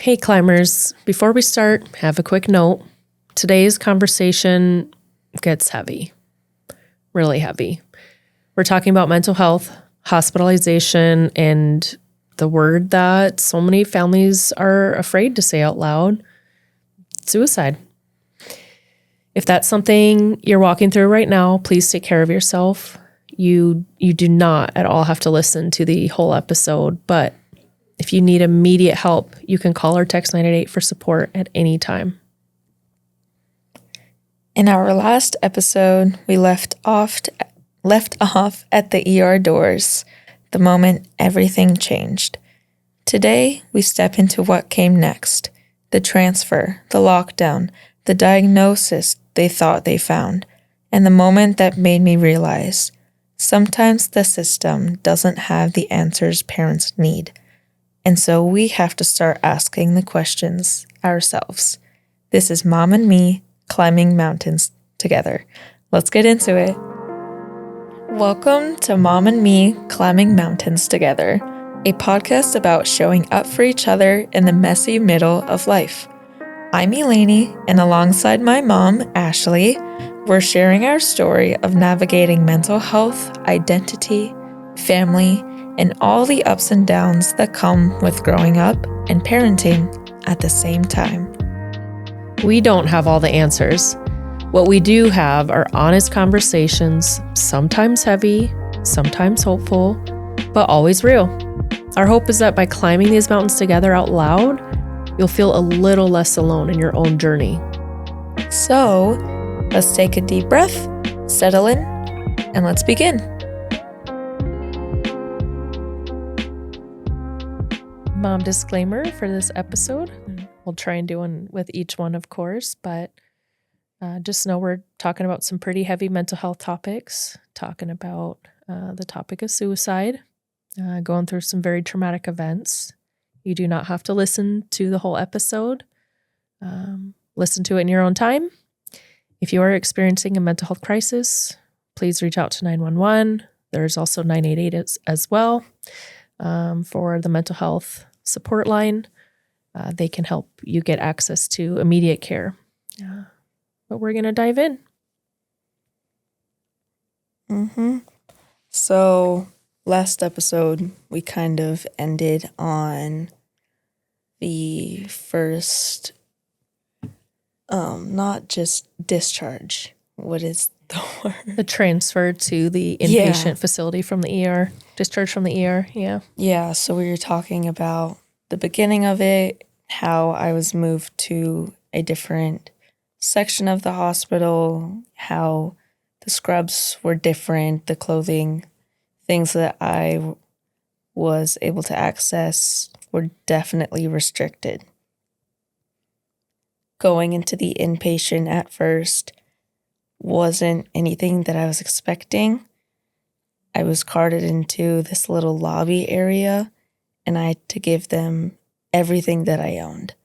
Hey, climbers. Before we start, have a quick note. Today's conversation gets heavy, really heavy. We're talking about mental health, hospitalization, and the word that so many families are afraid to say out loud, suicide. If that's something you're walking through right now, please take care of yourself. You do not at all have to listen to the whole episode, but if you need immediate help, you can call or text 988 for support at any time. In our last episode, we left off at the ER doors, the moment everything changed. Today, we step into what came next, the transfer, the lockdown, the diagnosis they thought they found, and the moment that made me realize sometimes the system doesn't have the answers parents need. And so we have to start asking the questions ourselves. This is Mom and me climbing mountains together. Let's get into it. Welcome to Mom and Me Climbing Mountains Together, a podcast about showing up for each other in the messy middle of life. I'm Eleni, and alongside my mom, Ashley, we're sharing our story of navigating mental health, identity, family, and all the ups and downs that come with growing up and parenting at the same time. We don't have all the answers. What we do have are honest conversations, sometimes heavy, sometimes hopeful, but always real. Our hope is that by climbing these mountains together out loud, you'll feel a little less alone in your own journey. So, let's take a deep breath, settle in, and let's begin. Mom disclaimer for this episode. We'll try and do one with each one, of course, but just know we're talking about some pretty heavy mental health topics, talking about the topic of suicide, going through some very traumatic events. You do not have to listen to the whole episode. Listen to it in your own time. If you are experiencing a mental health crisis, please reach out to 911. There's also 988 as well for the mental health support line. They can help you get access to immediate care. But we're going to dive in. So last episode, we kind of ended on the first, not just discharge. What is the word? The transfer to the inpatient facility from the ER, discharge from the ER, yeah. Yeah, so we were talking about the beginning of it, how I was moved to a different section of the hospital, how the scrubs were different, the clothing, things that I was able to access were definitely restricted. Going into the inpatient at first wasn't anything that I was expecting. I was carted into this little lobby area, and I had to give them everything that I owned.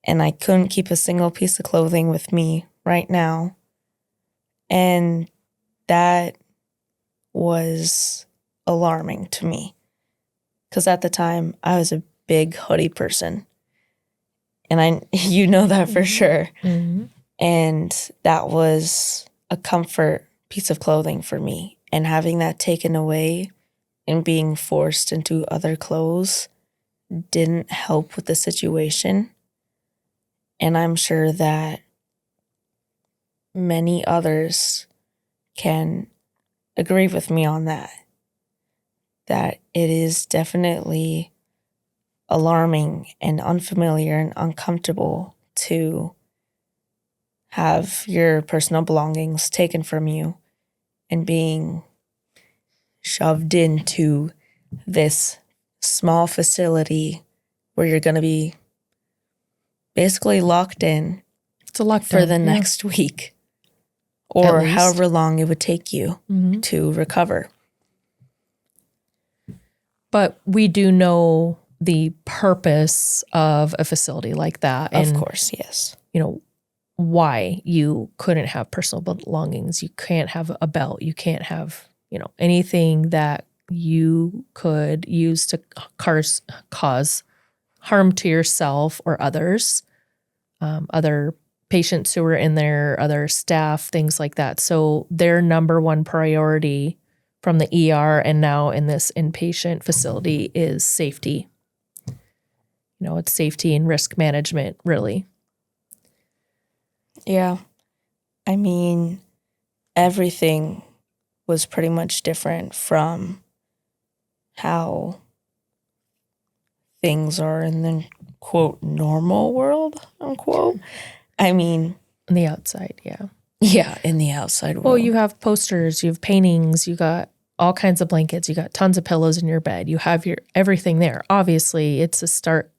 And I couldn't keep a single piece of clothing with me right now. And that was alarming to me. Because at the time, I was a big hoodie person. And you know that for sure. Mm-hmm. And that was a comfort piece of clothing for me. And having that taken away and being forced into other clothes didn't help with the situation. And I'm sure that many others can agree with me on that. That it is definitely alarming and unfamiliar and uncomfortable to have your personal belongings taken from you and being shoved into this small facility where you're going to be basically locked in It's a lockdown for the next week or however long it would take you to recover. But we do know the purpose of a facility like that. Of course, yes. You know, why you couldn't have personal belongings. You can't have a belt. You can't have, anything that you could use to cause harm to yourself or others, other patients who were in there, other staff, things like that. So their number one priority from the ER and now in this inpatient facility is safety. It's safety and risk management, really. Yeah. I mean, everything was pretty much different from how things are in the, quote, normal world, unquote. I mean, On the outside, yeah. Yeah, in the outside world. Well, you have posters, you have paintings, you got all kinds of blankets, you got tons of pillows in your bed, you have your everything there. Obviously, it's a start.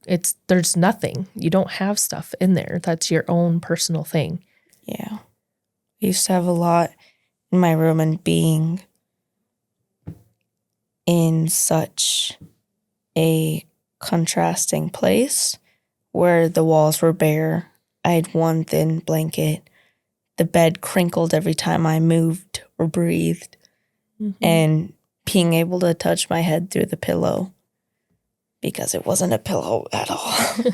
There's nothing. You don't have stuff in there. That's your own personal thing. Yeah. I used to have a lot in my room, and being in such a contrasting place where the walls were bare. I had one thin blanket. The bed crinkled every time I moved or breathed. Mm-hmm. And being able to touch my head through the pillow because it wasn't a pillow at all.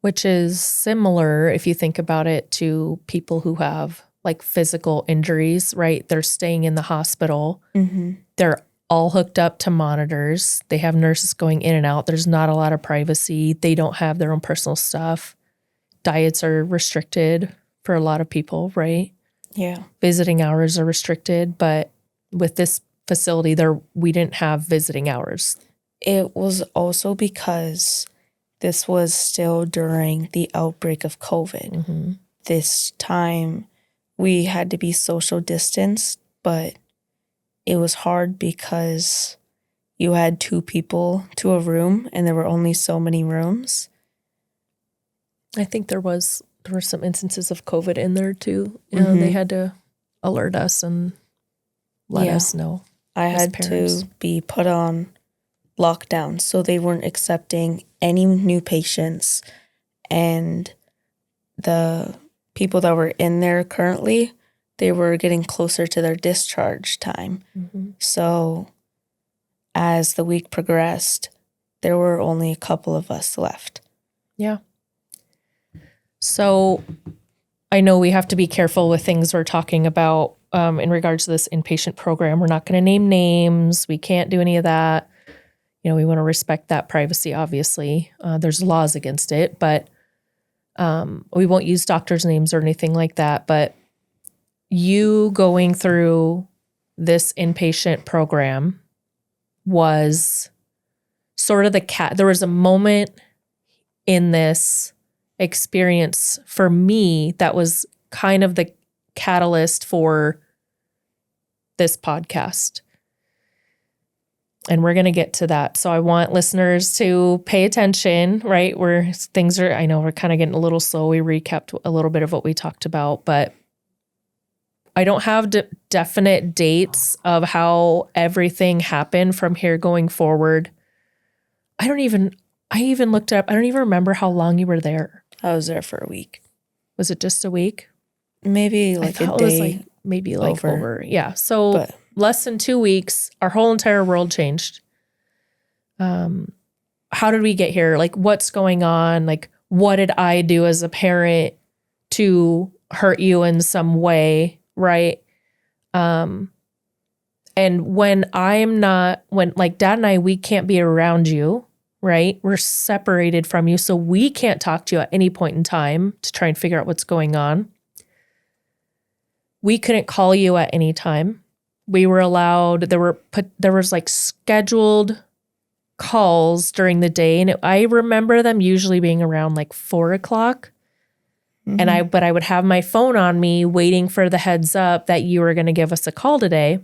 Which is similar, if you think about it, to people who have like physical injuries, right? They're staying in the hospital. Mm-hmm. They're all hooked up to monitors. They have nurses going in and out. There's not a lot of privacy. They don't have their own personal stuff. Diets are restricted for a lot of people, right? Yeah. Visiting hours are restricted, but with this facility, we didn't have visiting hours. It was also because this was still during the outbreak of COVID. Mm-hmm. This time we had to be social distanced, but it was hard because you had 2 people to a room and there were only so many rooms. I think there were some instances of COVID in there too. Mm-hmm. They had to alert us and let us know. I had parents. to be put on lockdown, so they weren't accepting any new patients. And the people that were in there currently, they were getting closer to their discharge time. Mm-hmm. So as the week progressed, there were only a couple of us left. Yeah. So I know we have to be careful with things we're talking about in regards to this inpatient program. We're not going to name names. We can't do any of that. We want to respect that privacy, obviously. There's laws against it, but we won't use doctors' names or anything like that. But you going through this inpatient program was sort of there was a moment in this experience for me that was kind of the catalyst for this podcast. And we're going to get to that. So I want listeners to pay attention, right? I know we're kind of getting a little slow. We recapped a little bit of what we talked about, but I don't have definite dates of how everything happened from here going forward. I even looked up, I don't even remember how long you were there. I was there for a week. Was it just a week? Maybe like a day. Maybe over. Yeah. So less than 2 weeks, our whole entire world changed. How did we get here? Like, what's going on? Like, what did I do as a parent to hurt you in some way? Right. And when like Dad and I, we can't be around you, right? We're separated from you. So we can't talk to you at any point in time to try and figure out what's going on. We couldn't call you at any time. We were allowed, there was like scheduled calls during the day. And I remember them usually being around like 4:00. Mm-hmm. But I would have my phone on me waiting for the heads up that you were going to give us a call today.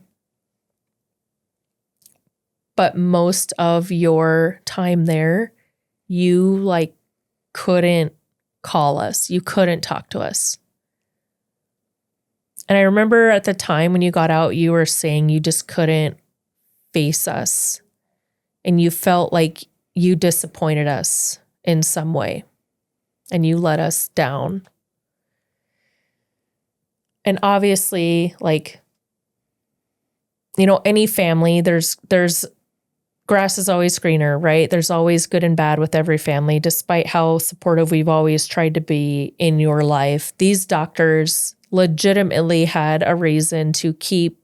But most of your time there, you like couldn't call us. You couldn't talk to us. And I remember at the time when you got out, you were saying you just couldn't face us. And you felt like you disappointed us in some way. And you let us down. And obviously, like, any family, there's grass is always greener, right? There's always good and bad with every family, despite how supportive we've always tried to be in your life. These doctors legitimately had a reason to keep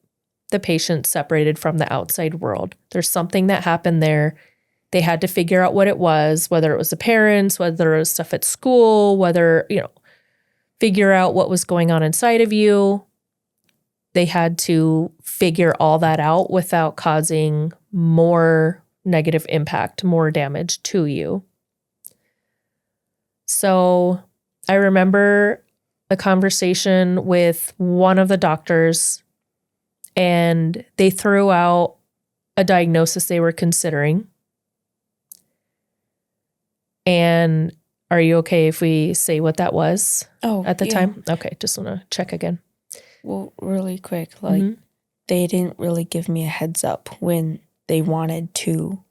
the patient separated from the outside world. There's something that happened there. They had to figure out what it was, whether it was the parents, whether it was stuff at school, whether, figure out what was going on inside of you. They had to figure all that out without causing more negative impact, more damage to you. So I remember a conversation with one of the doctors, and they threw out a diagnosis they were considering. And are you okay if we say what that was at the time? Okay, just want to check again. Well, really quick, they didn't really give me a heads up when they wanted to,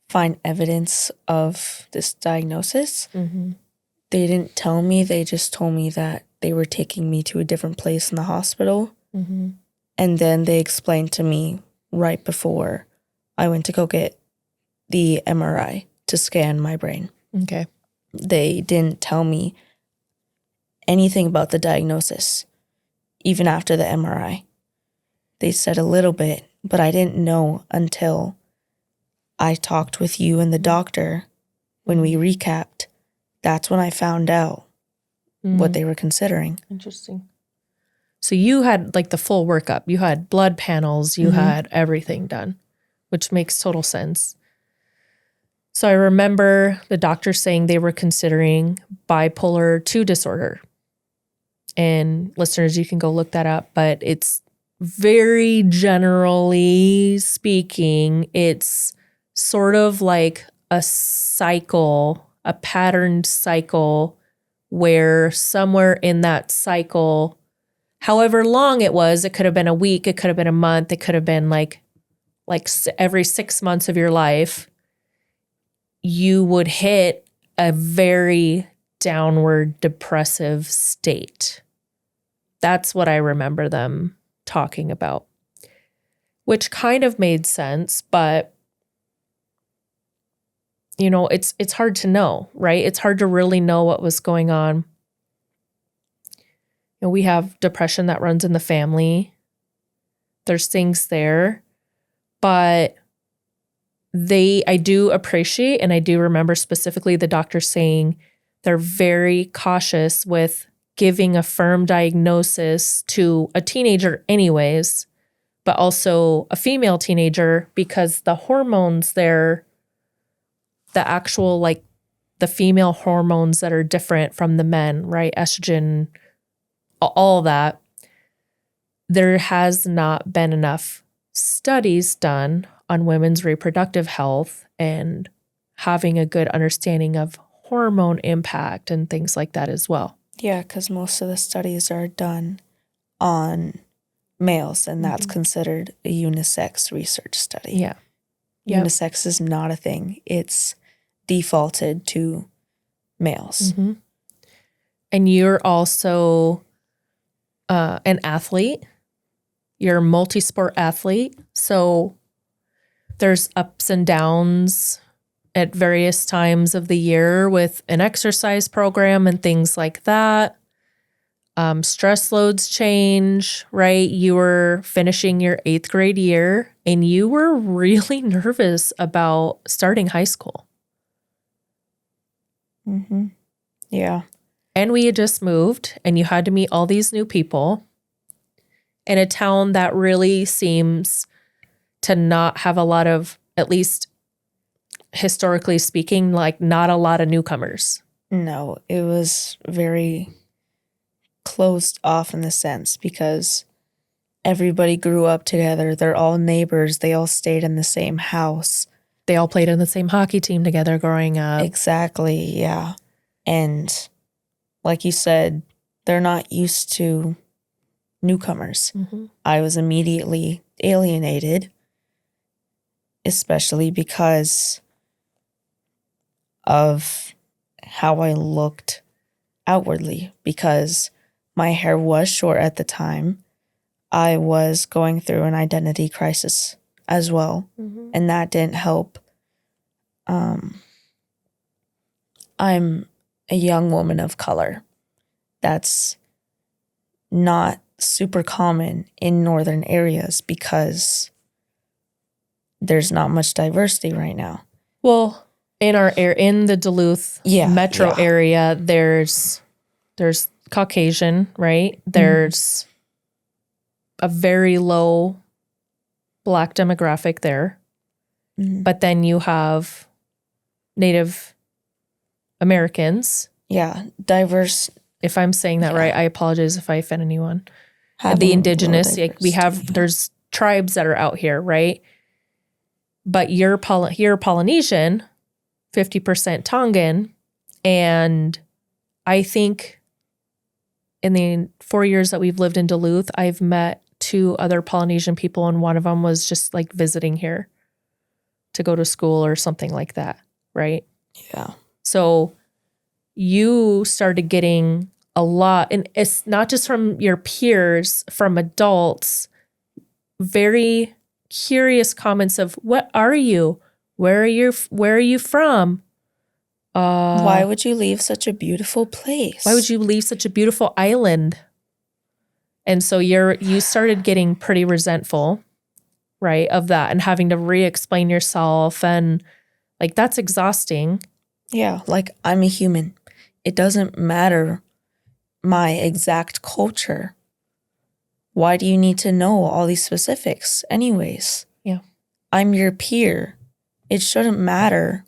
find evidence of this diagnosis. Mm-hmm. They didn't tell me. They just told me that they were taking me to a different place in the hospital. Mm-hmm. And then they explained to me right before I went to go get the MRI to scan my brain. Okay. They didn't tell me anything about the diagnosis, even after the MRI. They said a little bit, but I didn't know until I talked with you and the doctor when we recapped. That's when I found out what they were considering. Interesting. So you had like the full workup. You had blood panels. You had everything done, which makes total sense. So I remember the doctor saying they were considering bipolar 2 disorder. And listeners, you can go look that up, but it's very generally speaking, it's sort of like a cycle, a patterned cycle where somewhere in that cycle, however long it was, it could have been a week, it could have been a month, it could have been like every 6 months of your life, you would hit a very downward depressive state. That's what I remember them talking about, which kind of made sense, but it's hard to know, right? It's hard to really know what was going on. We have depression that runs in the family. There's things there, but I do appreciate, and I do remember specifically the doctor saying they're very cautious with giving a firm diagnosis to a teenager anyways, but also a female teenager, because the hormones there, the actual, the female hormones that are different from the men, right? Estrogen, all that. There has not been enough studies done on women's reproductive health and having a good understanding of hormone impact and things like that as well. Yeah, because most of the studies are done on males, and that's considered a unisex research study. Yeah. Unisex is not a thing. It's defaulted to males. Mm-hmm. And you're also an athlete. You're a multi-sport athlete. So there's ups and downs at various times of the year with an exercise program and things like that. Stress loads change, right? You were finishing your 8th grade year and you were really nervous about starting high school. Mm-hmm. Yeah. And we had just moved and you had to meet all these new people in a town that really seems to not have a lot of, at least historically speaking, not a lot of newcomers. No, it was very closed off in the sense because everybody grew up together. They're all neighbors. They all stayed in the same house. They all played in the same hockey team together growing up. Exactly, yeah. And like you said, they're not used to newcomers. Mm-hmm. I was immediately alienated, especially because of how I looked outwardly, because my hair was short at the time. I was going through an identity crisis as well, and that didn't help. I'm a young woman of color. That's not super common in northern areas because there's not much diversity right now. Well, in the Duluth metro area, there's Caucasian, right? There's a very low Black demographic there. But then you have Native Americans. Yeah, diverse. If I'm saying that right, I apologize if I offend anyone. The indigenous, there's tribes that are out here, right? But you're Polynesian, 50% Tongan, and I think in the 4 years that we've lived in Duluth, I've met 2 other Polynesian people, and one of them was just like visiting here to go to school or something like that, right? Yeah. So you started getting a lot, and it's not just from your peers, from adults, very curious comments of, what are you? Where are you from? Why would you leave such a beautiful place? Why would you leave such a beautiful island? And so you started getting pretty resentful, right, of that, and having to re-explain yourself, and like that's exhausting. Yeah, like I'm a human. It doesn't matter my exact culture. Why do you need to know all these specifics anyways? Yeah. I'm your peer. It shouldn't matter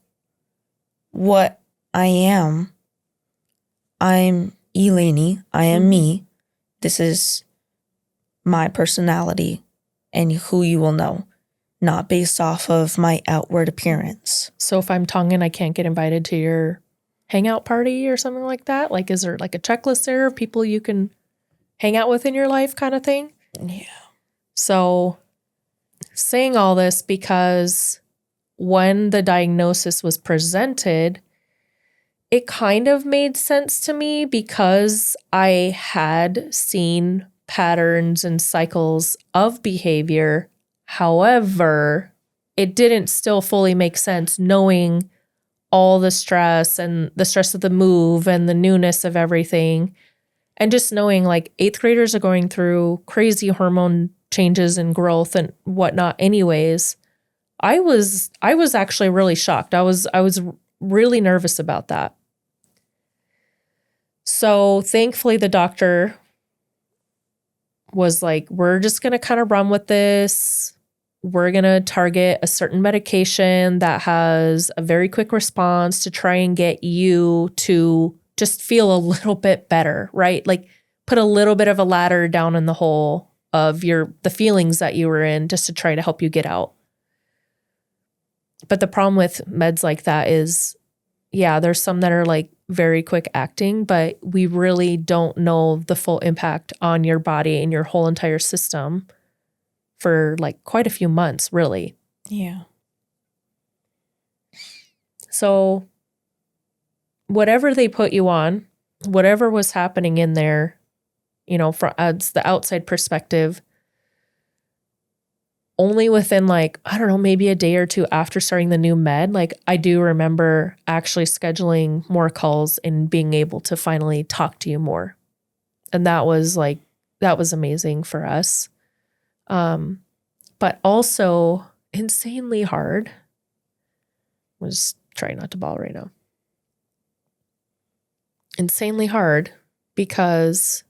what I am. I'm Eleni. I am me. This is my personality and who you will know, not based off of my outward appearance. So if I'm Tongan, I can't get invited to your hangout party or something like that? Like, is there like a checklist there of people you can hang out with in your life kind of thing? Yeah. So saying all this because when the diagnosis was presented, it kind of made sense to me because I had seen patterns and cycles of behavior. However, it didn't still fully make sense knowing all the stress and the stress of the move and the newness of everything. And just knowing like 8th graders are going through crazy hormone changes and growth and whatnot anyways. I was actually really shocked. I was really nervous about that. So thankfully the doctor was like, we're just going to kind of run with this. We're going to target a certain medication that has a very quick response to try and get you to just feel a little bit better, right? Like put a little bit of a ladder down in the hole of the feelings that you were in just to try to help you get out. But the problem with meds like that is, yeah, there's some that are like very quick acting, but we really don't know the full impact on your body and your whole entire system for like quite a few months, really. Yeah. So whatever they put you on, whatever was happening in there, from the outside perspective, only within like, I don't know, maybe a day or two after starting the new med, like I do remember actually scheduling more calls and being able to finally talk to you more. And that was amazing for us. But also insanely hard. I'm just trying not to bawl right now. Insanely hard because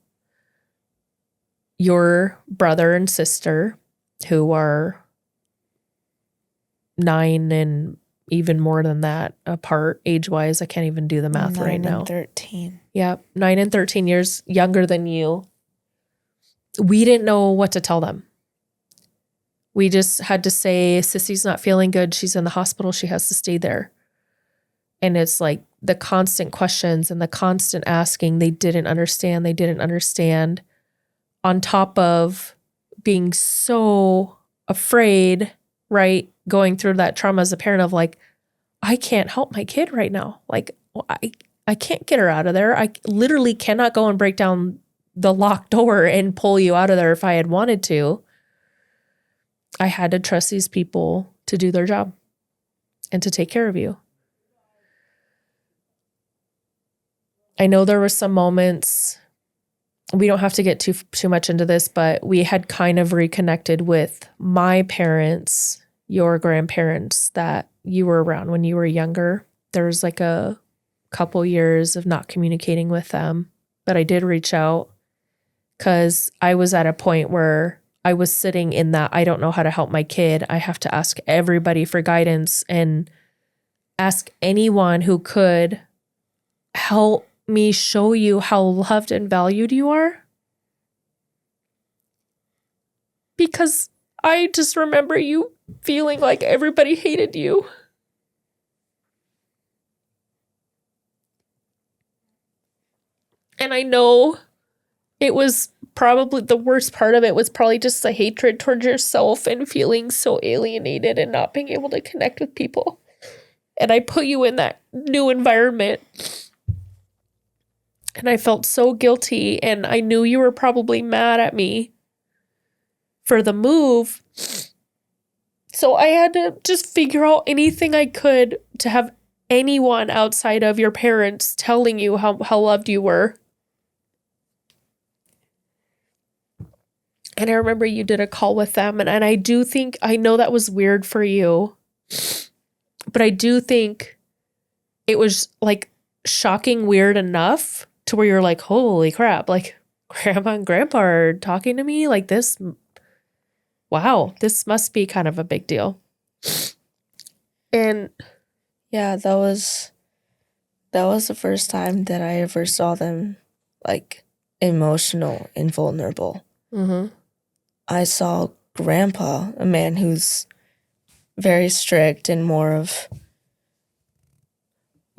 your brother and sister, who are 9 and even more than that apart age-wise, I can't even do the math right now. 9 and 13. Yep, 9 and 13 years younger than you. We didn't know what to tell them. We just had to say, Sissy's not feeling good. She's in the hospital. She has to stay there. And it's like the constant questions and the constant asking. They didn't understand. On top of being so afraid, right? Going through that trauma as a parent of like, I can't help my kid right now. Like, I can't get her out of there. I literally cannot go and break down the locked door and pull you out of there if I had wanted to. I had to trust these people to do their job and to take care of you. I know there were some moments, we don't have to get too much into this, but we had kind of reconnected with my parents, your grandparents that you were around when you were younger. There was like a couple years of not communicating with them, but I did reach out because I was at a point where I was sitting in that I don't know how to help my kid. I have to ask everybody for guidance and ask anyone who could help me show you how loved and valued you are. Because I just remember you feeling like everybody hated you. And I know it was probably the worst part of it was probably just the hatred towards yourself and feeling so alienated and not being able to connect with people. And I put you in that new environment. And I felt so guilty. And I knew you were probably mad at me for the move. So I had to just figure out anything I could to have anyone outside of your parents telling you how loved you were. And I remember you did a call with them. And I do think, I know that was weird for you, but I do think it was like shocking weird enough to where you're like, holy crap, like grandma and grandpa are talking to me like this. Wow, this must be kind of a big deal. And yeah, that was the first time that I ever saw them like emotional and vulnerable. mm-hmm. I saw grandpa, a man who's very strict and more of,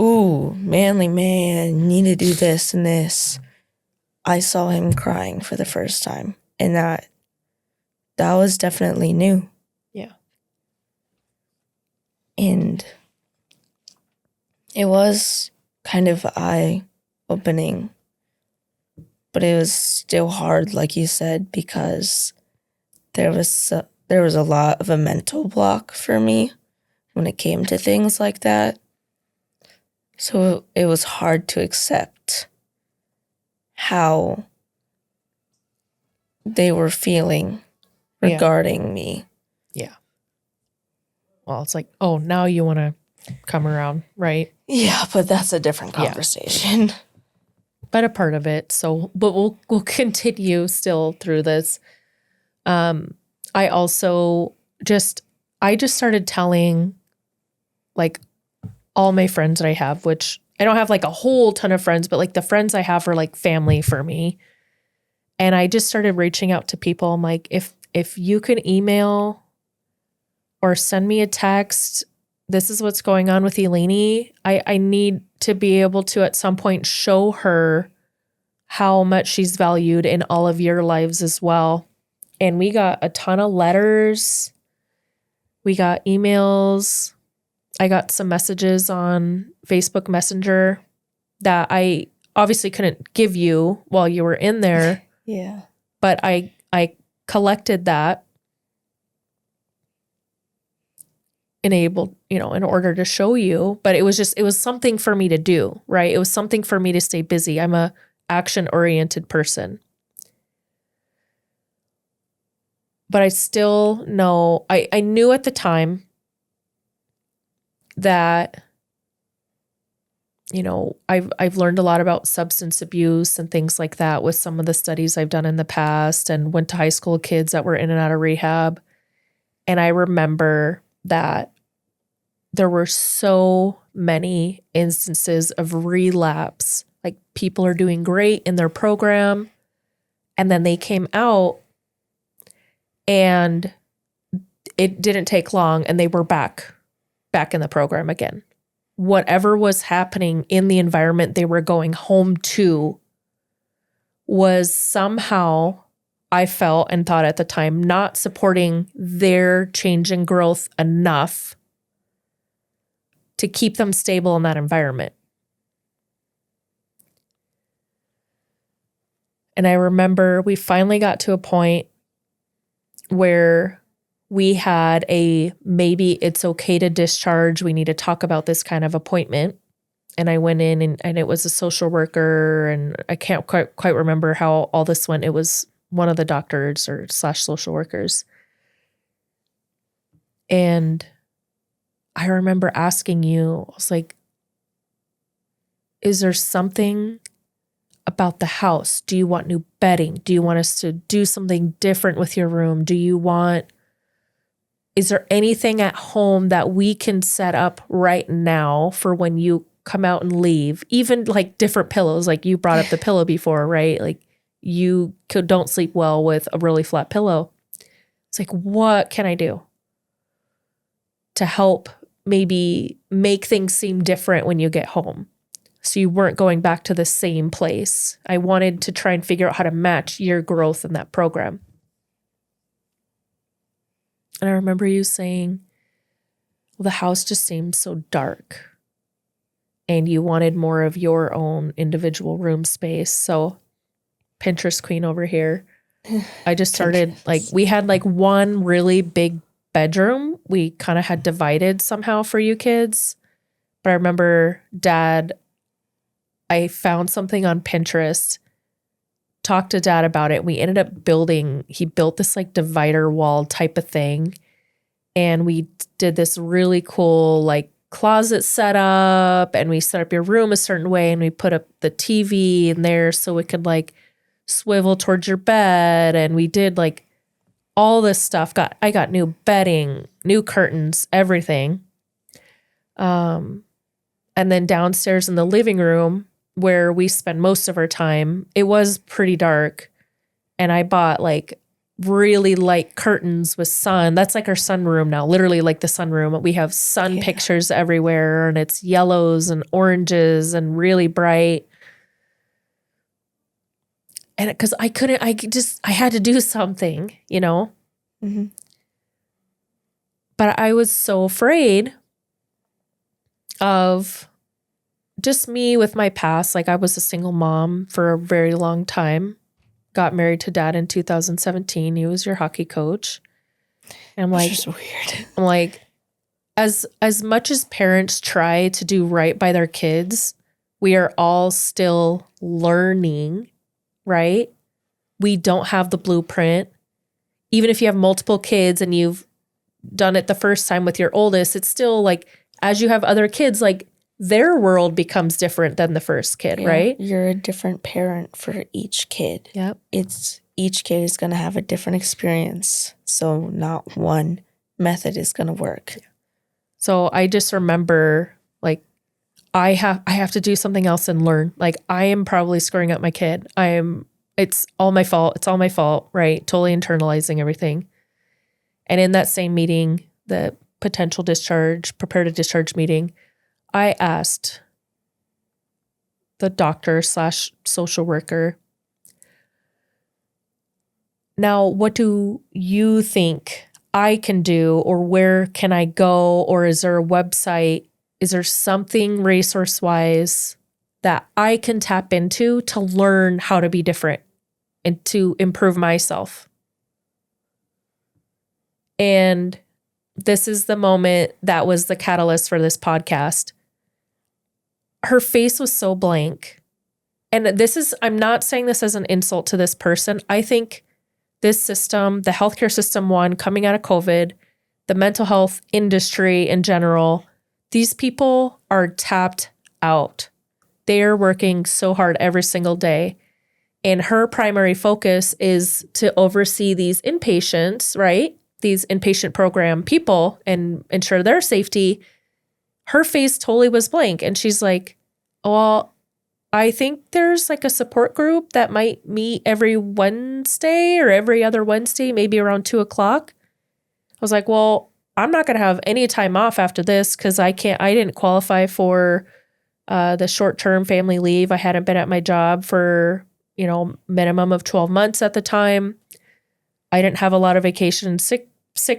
ooh, manly man, need to do this and this. I saw him crying for the first time, and that was definitely new. Yeah. And it was kind of eye-opening, but it was still hard, like you said, because there was a lot of a mental block for me when it came to things like that. So it was hard to accept how they were feeling regarding me. Yeah. Well, it's like, oh, now you want to come around, right? Yeah, but that's a different conversation. Yeah. But a part of it. So, but we'll continue still through this. I also I just started telling like all my friends that I have, which I don't have like a whole ton of friends, but like the friends I have are like family for me. And I just started reaching out to people. I'm like, if you can email or send me a text, this is what's going on with Eleni. I need to be able to at some point show her how much she's valued in all of your lives as well. And we got a ton of letters. We got emails. I got some messages on Facebook Messenger that I obviously couldn't give you while you were in there. Yeah. But I collected that in order to show you. But it was something for me to do, right? It was something for me to stay busy. I'm a action-oriented person. But I still know, I knew at the time that, I've learned a lot about substance abuse and things like that with some of the studies I've done in the past and went to high school kids that were in and out of rehab. And I remember that there were so many instances of relapse. Like people are doing great in their program and then they came out and it didn't take long and they were back in the program again. Whatever was happening in the environment they were going home to was somehow, I felt and thought at the time, not supporting their change and growth enough to keep them stable in that environment. And I remember we finally got to a point where we had a maybe it's okay to discharge. We need to talk about this kind of appointment. And I went in and it was a social worker, and I can't quite remember how all this went. It was one of the doctors or / social workers. And I remember asking you, I was like, is there something about the house? Do you want new bedding? Do you want us to do something different with your room? Is there anything at home that we can set up right now for when you come out and leave? Even like different pillows, like you brought up the pillow before, right? Like you don't sleep well with a really flat pillow. It's like, what can I do to help maybe make things seem different when you get home? So you weren't going back to the same place. I wanted to try and figure out how to match your growth in that program. And I remember you saying, well, the house just seems so dark and you wanted more of your own individual room space. So Pinterest queen over here. I just started we had like one really big bedroom. We kind of had divided somehow for you kids. But I remember I found something on Pinterest, talked to Dad about it. We ended up he built this like divider wall type of thing. And we did this really cool like closet setup, and we set up your room a certain way, and we put up the TV in there so it could like swivel towards your bed. And we did like all this stuff. I got new bedding, new curtains, everything. And then downstairs in the living room where we spend most of our time, it was pretty dark. And I bought like really light curtains with sun. That's like our sunroom now, literally like the sunroom. We have sun pictures everywhere, and it's yellows and oranges and really bright. And because I had to do something, you know? Mm-hmm. But I was so afraid of just me with my past. Like I was a single mom for a very long time. Got married to Dad in 2017. He was your hockey coach. And I'm like, which is weird. I'm like, as much as parents try to do right by their kids, we are all still learning, right? We don't have the blueprint. Even if you have multiple kids and you've done it the first time with your oldest, it's still like, as you have other kids, like their world becomes different than the first kid, right? You're a different parent for each kid. Yep. Each kid is going to have a different experience. So not one method is going to work. So I just remember like, I have to do something else and learn. Like I am probably screwing up my kid. It's all my fault. It's all my fault, right? Totally internalizing everything. And in that same meeting, the potential discharge, prepare to discharge meeting, I asked the doctor / social worker, now what do you think I can do, or where can I go, or is there a website? Is there something resource-wise that I can tap into to learn how to be different and to improve myself? And this is the moment that was the catalyst for this podcast. Her face was so blank. And I'm not saying this as an insult to this person. I think this system, the healthcare system, coming out of COVID, the mental health industry in general, these people are tapped out. They are working so hard every single day. And her primary focus is to oversee these inpatients, right? These inpatient program people and ensure their safety. Her face totally was blank. And she's like, well, I think there's like a support group that might meet every Wednesday or every other Wednesday, maybe around 2:00. I was like, well, I'm not going to have any time off after this because I didn't qualify for the short-term family leave. I hadn't been at my job for, minimum of 12 months at the time. I didn't have a lot of vacation and sick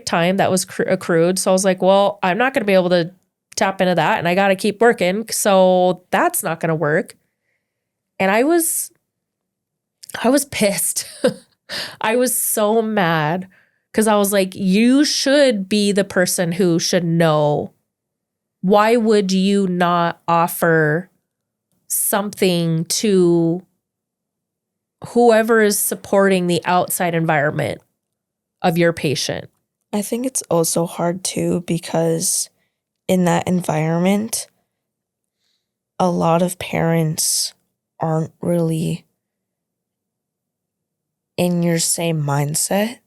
time that was accrued. So I was like, well, I'm not going to be able to tap into that, and I got to keep working. So that's not going to work. And I was I was pissed. I was so mad because I was like, you should be the person who should know. Why would you not offer something to whoever is supporting the outside environment of your patient? I think it's also hard too because in that environment, a lot of parents aren't really in your same mindset.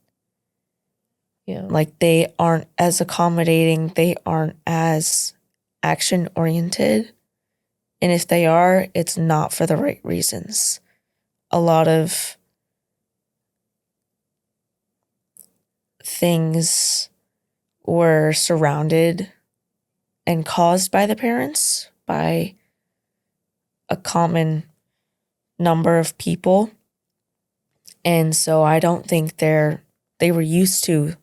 Yeah. Like they aren't as accommodating, they aren't as action oriented. And if they are, it's not for the right reasons. A lot of things were surrounded and caused by the parents, by a common number of people. And so I don't think they were used to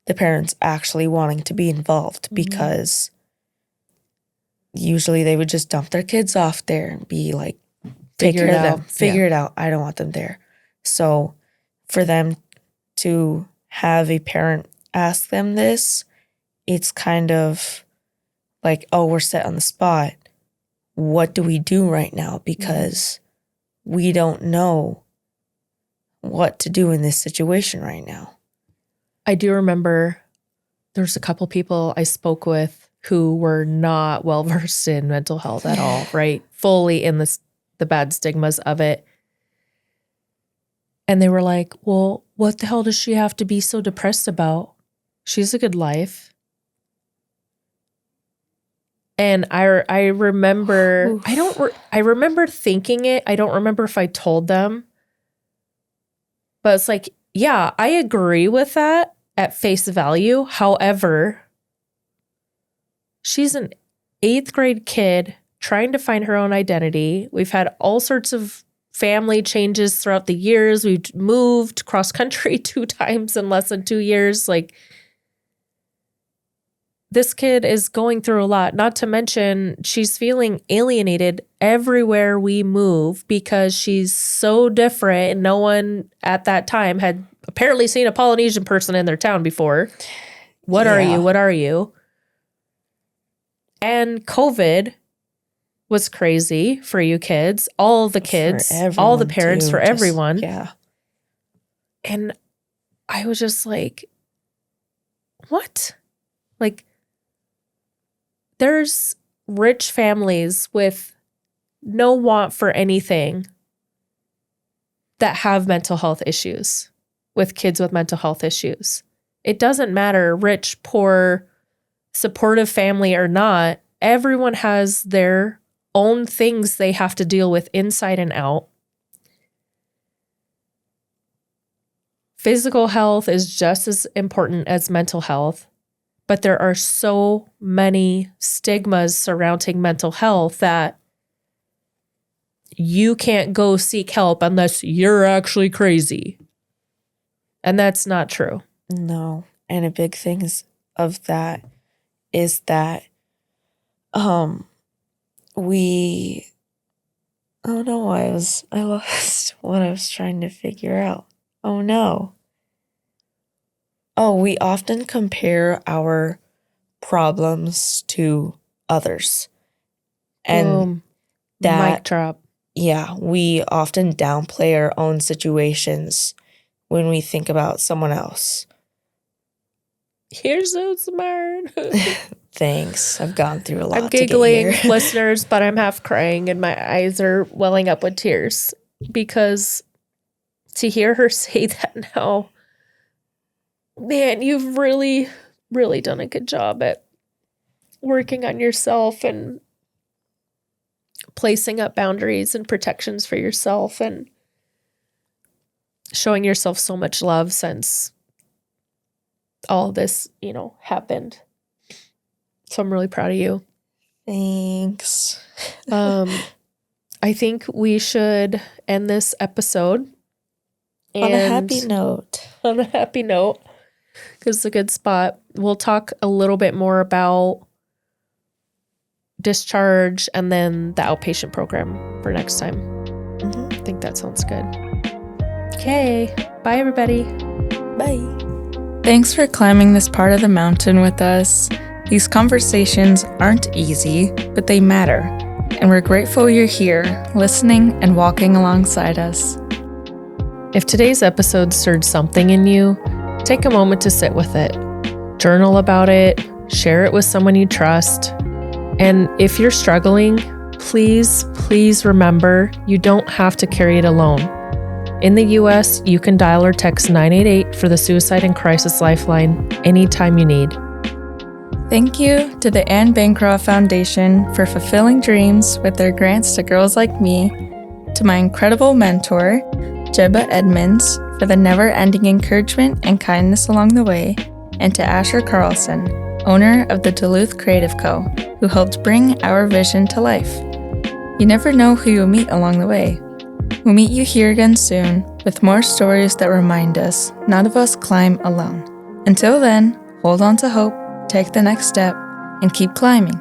the parents actually wanting to be involved because usually they would just dump their kids off there and be like, take care of them, figure it out. I don't want them there. So for them to have a parent ask them this, it's kind of like, oh, we're set on the spot. What do we do right now? Because we don't know what to do in this situation right now. I do remember there's a couple people I spoke with who were not well versed in mental health at all, right? Fully in the bad stigmas of it. And they were like, well, what the hell does she have to be so depressed about? She has a good life. And I remember, I remember thinking it. I don't remember if I told them. But it's like, yeah, I agree with that at face value. However, she's an 8th grade kid trying to find her own identity. We've had all sorts of family changes throughout the years. We've moved cross country 2 times in less than 2 years. Like, this kid is going through a lot, not to mention she's feeling alienated everywhere we move because she's so different and no one at that time had apparently seen a Polynesian person in their town before. What are you? What are you? And COVID was crazy for you kids, all the kids, all the parents, for everyone. Yeah. And I was just like, what? Like, there's rich families with no want for anything that have mental health issues, with kids with mental health issues. It doesn't matter, rich, poor, supportive family or not. Everyone has their own things they have to deal with inside and out. Physical health is just as important as mental health. But there are so many stigmas surrounding mental health that you can't go seek help unless you're actually crazy. And that's not true. No. And a big thing of that is that oh no, I lost what I was trying to figure out. Oh no. Oh, we often compare our problems to others. And that mic drop. Yeah, we often downplay our own situations when we think about someone else. You're so smart. Thanks. I've gone through a lot. I'm giggling, to get here. listeners, but I'm half crying and my eyes are welling up with tears because to hear her say that now, man, you've really, really done a good job at working on yourself and placing up boundaries and protections for yourself and showing yourself so much love since all this, happened. So I'm really proud of you. Thanks. I think we should end this episode on a happy note. On a happy note, because it's a good spot. We'll talk a little bit more about discharge and then the outpatient program for next time. I think that sounds good. Okay. Bye, everybody. Bye. Thanks for climbing this part of the mountain with us. These conversations aren't easy, but they matter. And we're grateful you're here, listening and walking alongside us. If today's episode stirred something in you, take a moment to sit with it. Journal about it, share it with someone you trust. And if you're struggling, please remember you don't have to carry it alone. In the US, you can dial or text 988 for the Suicide and Crisis Lifeline anytime you need. Thank you to the Anne Bancroft Foundation for fulfilling dreams with their grants to girls like me, to my incredible mentor, Jeba Edmonds, for the never-ending encouragement and kindness along the way, and to Asher Carlson, owner of the Duluth Creative Co., who helped bring our vision to life. You never know who you'll meet along the way. We'll meet you here again soon with more stories that remind us none of us climb alone. Until then, hold on to hope, take the next step, and keep climbing.